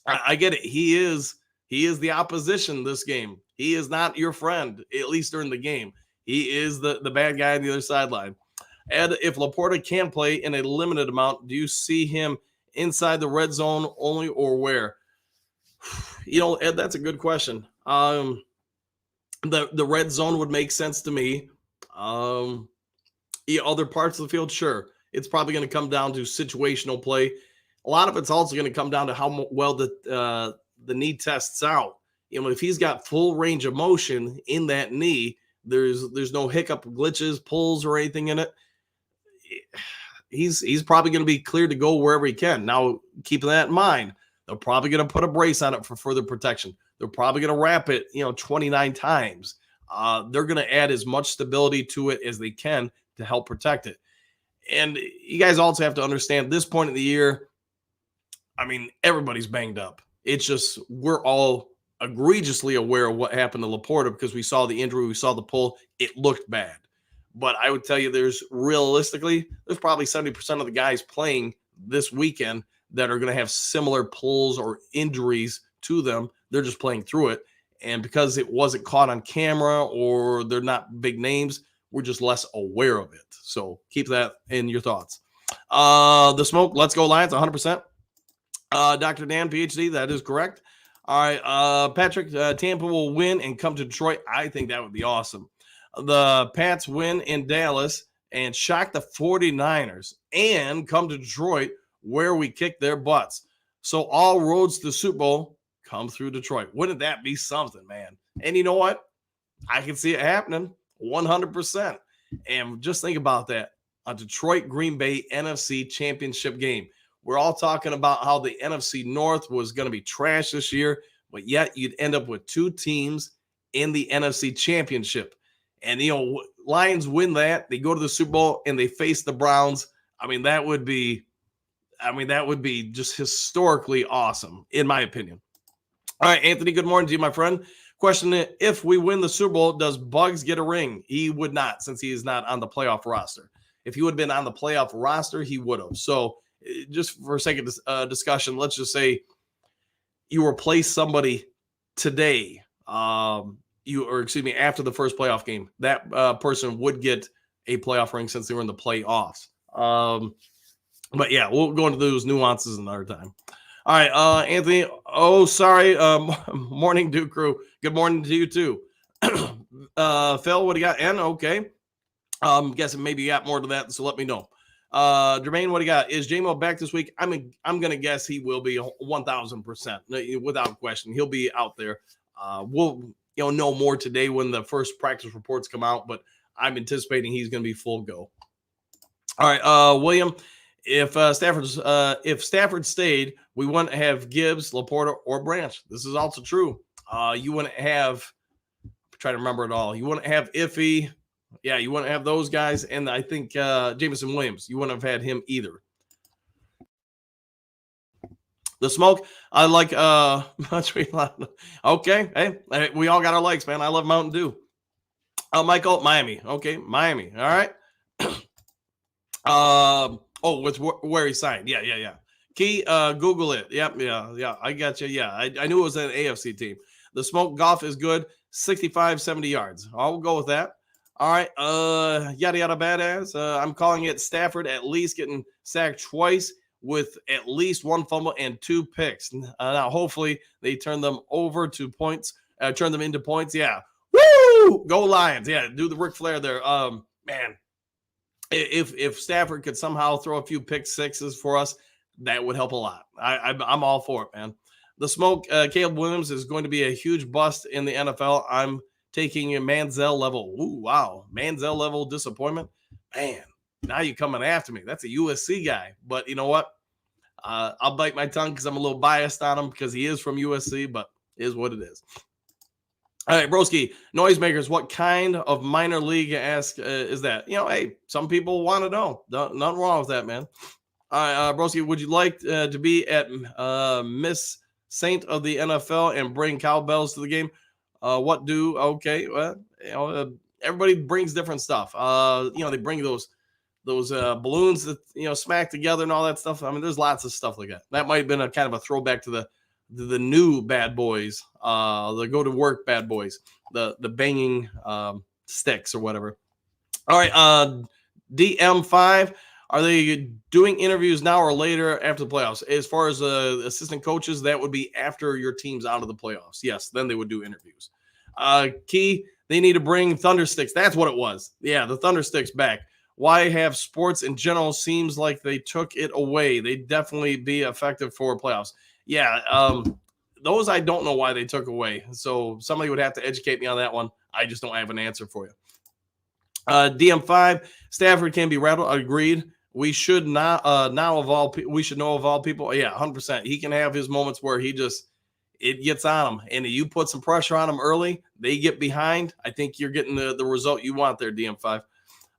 I get it. He is the opposition this game. He is not your friend, at least during the game. He is the bad guy on the other sideline. Ed, if LaPorta can play in a limited amount, do you see him inside the red zone only or where? Ed, that's a good question. The red zone would make sense to me. Other parts of the field, sure. It's probably going to come down to situational play. A lot of it's also going to come down to how well the knee tests out. If he's got full range of motion in that knee, there's no hiccup, glitches, pulls, or anything in it. He's probably going to be cleared to go wherever he can. Now, keeping that in mind, they're probably going to put a brace on it for further protection. They're probably going to wrap it, 29 times. They're going to add as much stability to it as they can to help protect it. And you guys also have to understand this point of the year, I mean, everybody's banged up. It's just we're all egregiously aware of what happened to LaPorta because we saw the injury, we saw the pull. It looked bad. But I would tell you there's probably 70% of the guys playing this weekend that are going to have similar pulls or injuries to them. They're just playing through it. And because it wasn't caught on camera or they're not big names, we're just less aware of it. So keep that in your thoughts. The smoke, let's go Lions, 100%. Dr. Dan, PhD, that is correct. All right, Patrick, Tampa will win and come to Detroit. I think that would be awesome. The Pats win in Dallas and shock the 49ers and come to Detroit where we kick their butts. So all roads to the Super Bowl come through Detroit. Wouldn't that be something, man? And you know what? I can see it happening 100%. And just think about that. A Detroit Green Bay NFC championship game. We're all talking about how the NFC North was going to be trash this year, but yet you'd end up with two teams in the NFC championship. And, Lions win that. They go to the Super Bowl and they face the Browns. That would be just historically awesome, in my opinion. All right, Anthony, good morning to you, my friend. Question, if we win the Super Bowl, does Bugs get a ring? He would not, since he is not on the playoff roster. If he would have been on the playoff roster, he would have. So just for a second discussion, let's just say you replace somebody today, after the first playoff game, that person would get a playoff ring since they were in the playoffs. But yeah, we'll go into those nuances another time. All right, Anthony. Oh, sorry. Morning, Duke Crew. Good morning to you too. Phil, what do you got? N. Okay. Guessing maybe you got more to that, so let me know. Jermaine, what do you got? Is JMO back this week? I'm gonna guess he will be 1,000% without question. He'll be out there. We'll know more today when the first practice reports come out, but I'm anticipating he's gonna be full go. All right, William. If Stafford stayed, we wouldn't have Gibbs, LaPorta, or Branch. This is also true. You wouldn't have. Try to remember it all. You wouldn't have Iffy. Yeah, you wouldn't have those guys, and I think Jameson Williams. You wouldn't have had him either. The smoke, I like. Okay, hey, we all got our likes, man. I love Mountain Dew. Michael, Miami. Okay, Miami. All right. With where he signed. Yeah. Key, Google it. Yep, yeah. I got you. Yeah, I knew it was an AFC team. The smoke golf is good. 65, 70 yards. I'll go with that. All right. Yada yada badass. I'm calling it Stafford at least getting sacked twice with at least one fumble and 2 picks. Now, hopefully, they turn them over to points. Turn them into points. Yeah. Woo! Go Lions. Yeah. Do the Ric Flair there. Man. If Stafford could somehow throw a few pick sixes for us, that would help a lot. I'm all for it, man. The smoke, Caleb Williams is going to be a huge bust in the NFL. I'm taking a Manziel level. Ooh, wow. Manziel level disappointment. Man, now you're coming after me. That's a USC guy. But you know what? I'll bite my tongue because I'm a little biased on him because he is from USC, but it is what it is. All right, Broski, noisemakers, what kind of minor league is that? Hey, some people want to know. Nothing wrong with that, man. All right, Broski, would you like to be at Miss Saint of the NFL and bring cowbells to the game? Okay, well, everybody brings different stuff. They bring those balloons that smack together and all that stuff. I mean, there's lots of stuff like that. That might have been a kind of a throwback to the new bad boys, the go to work bad boys, the banging sticks or whatever. All right, DM5. Are they doing interviews now or later after the playoffs? As far as assistant coaches, that would be after your team's out of the playoffs. Yes, then they would do interviews. Key, they need to bring Thunder Sticks. That's what it was. Yeah, the Thunder Sticks back. Why have sports in general seems like they took it away? They'd definitely be effective for playoffs. Yeah, those I don't know why they took away. So somebody would have to educate me on that one. I just don't have an answer for you. DM5, Stafford can be rattled. Agreed. We should not we should know of all people. Yeah, 100%. He can have his moments where it gets on him, and if you put some pressure on them early, they get behind. I think you're getting the result you want there, DM5.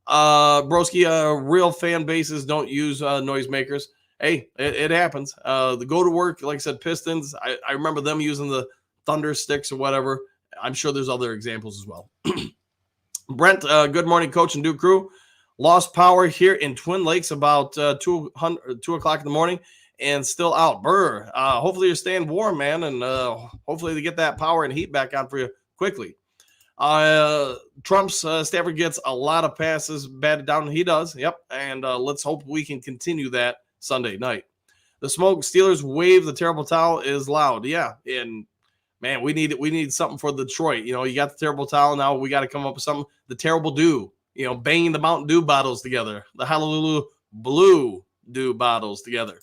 Broski, real fan bases don't use noisemakers. Hey, it happens. The go to work, like I said, Pistons. I remember them using the Thunder Sticks or whatever. I'm sure there's other examples as well. Brent, good morning, Coach and Duke Crew. Lost power here in Twin Lakes about 2 o'clock in the morning and still out. Brr. Hopefully you're staying warm, man, and hopefully they get that power and heat back on for you quickly. Trump's Stafford gets a lot of passes batted down. He does. Yep. And let's hope we can continue that Sunday night. The smoke Steelers wave the terrible towel is loud. Yeah. And man, we need something for Detroit. You got the terrible towel. Now we got to come up with something. The terrible dew, banging the Mountain Dew bottles together, the Honolulu Blue Dew bottles together.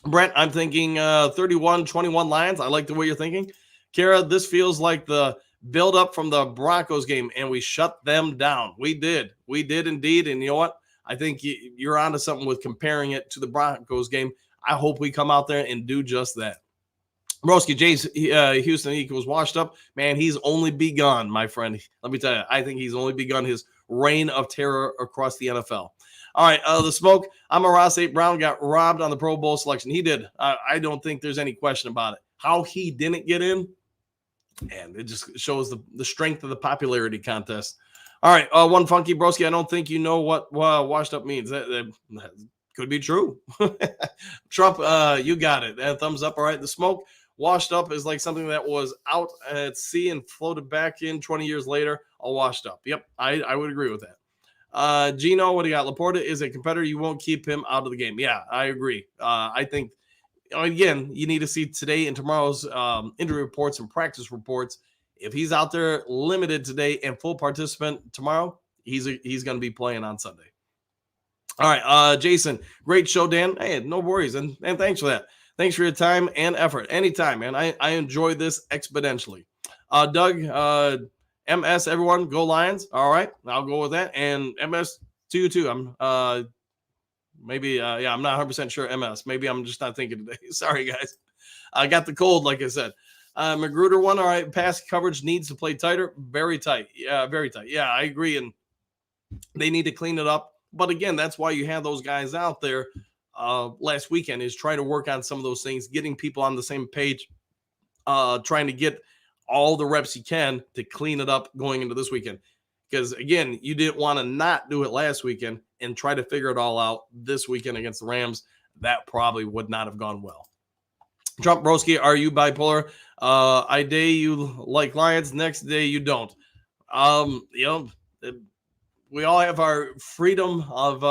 Brent, I'm thinking 31-21 Lions. I like the way you're thinking. Kara, this feels like the build up from the Broncos game, and we shut them down. We did indeed. And you know what? I think you're onto something with comparing it to the Broncos game. I hope we come out there and do just that. Broski, James Houston equals washed up. Man, he's only begun, my friend. Let me tell you, I think he's only begun his reign of terror across the NFL. All right, the smoke. Amon-Ra St. Brown got robbed on the Pro Bowl selection. He did. I don't think there's any question about it. How he didn't get in, and it just shows the strength of the popularity contest. All right, one funky Broski. I don't think you know what washed up means. That could be true. Trump, you got it. Thumbs up. All right, the smoke. Washed up is like something that was out at sea and floated back in 20 years later, all washed up. Yep, I would agree with that. Gino, what do you got? LaPorta is a competitor. You won't keep him out of the game. Yeah, I agree. I think again, you need to see today and tomorrow's injury reports and practice reports. If he's out there limited today and full participant tomorrow, he's going to be playing on Sunday. All right, Jason, great show, Dan. Hey, no worries, and thanks for that. Thanks for your time and effort. Anytime, man. I enjoy this exponentially. Doug, MS, everyone, go Lions. All right, I'll go with that. And MS to you too. I'm maybe I'm not 100% sure MS. Maybe I'm just not thinking today. Sorry, guys. I got the cold, like I said. Magruder one. All right, pass coverage needs to play tighter. Very tight. Yeah, very tight. Yeah, I agree. And they need to clean it up. But again, that's why you have those guys out there last weekend, is trying to work on some of those things, getting people on the same page, trying to get all the reps you can to clean it up going into this weekend. Because again, you didn't want to not do it last weekend and try to figure it all out this weekend against the Rams. That probably would not have gone well. Trump Broski, are you bipolar? I day you like Lions, next day you don't. We all have our freedom of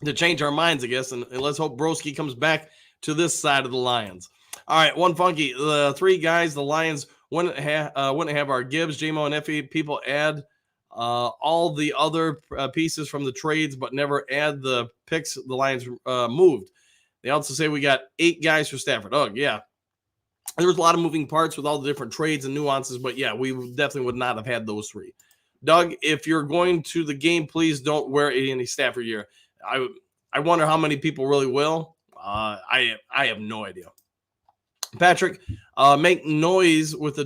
to change our minds, I guess, and let's hope Broski comes back to this side of the Lions. All right, one funky. The three guys the Lions wouldn't have our Gibbs, JMO, and Effie. People add all the other pieces from the trades, but never add the picks the Lions moved. They also say we got 8 guys for Stafford. Oh, yeah. There was a lot of moving parts with all the different trades and nuances, but yeah, we definitely would not have had those 3. Doug, if you're going to the game, please don't wear any Stafford gear. I wonder how many people really will. I have no idea. Patrick, make noise with the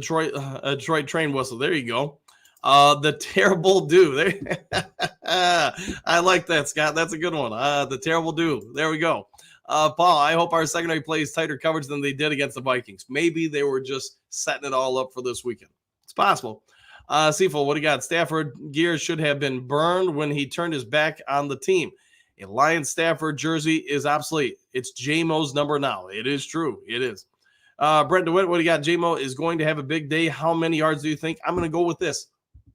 Detroit train whistle. There you go. The terrible do. There. I like that, Scott. That's a good one. The terrible do. There we go. Paul, I hope our secondary plays tighter coverage than they did against the Vikings. Maybe they were just setting it all up for this weekend. It's possible. Seafold, what do you got? Stafford gear should have been burned when he turned his back on the team. A Lion Stafford jersey is obsolete. It's J-Mo's number now. It is true. It is. Brent DeWitt, what do you got? J-Mo is going to have a big day. How many yards do you think? I'm going to go with this.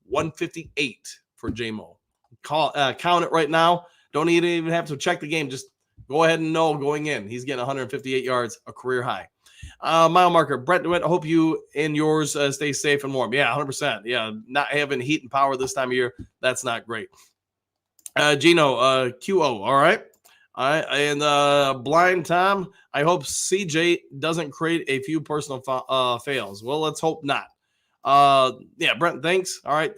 158 for J-Mo. Count it right now. Don't even have to check the game. Just go ahead and know going in. He's getting 158 yards, a career high. Mile marker, Brent DeWitt, I hope you and yours stay safe and warm. Yeah, 100%. Yeah, not having heat and power this time of year, that's not great. Gino, QO, all right. All right, and Blind Tom, I hope CJ doesn't create a few personal fails. Well, let's hope not. Yeah, Brent, thanks. All right,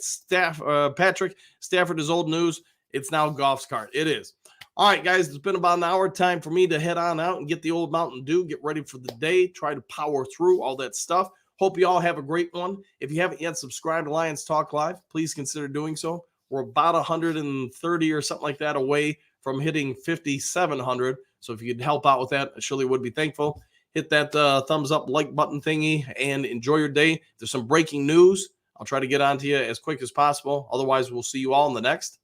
Patrick, Stafford is old news. It's now Goff's card. It is. All right, guys, it's been about an hour. Time for me to head on out and get the old Mountain Dew, get ready for the day, try to power through all that stuff. Hope you all have a great one. If you haven't yet subscribed to Lions Talk Live, please consider doing so. We're about 130 or something like that away from hitting 5,700. So if you could help out with that, I surely would be thankful. Hit that thumbs up, like button thingy, and enjoy your day. If there's some breaking news, I'll try to get on to you as quick as possible. Otherwise, we'll see you all in the next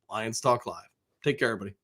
Lions Talk Live. Take care, everybody.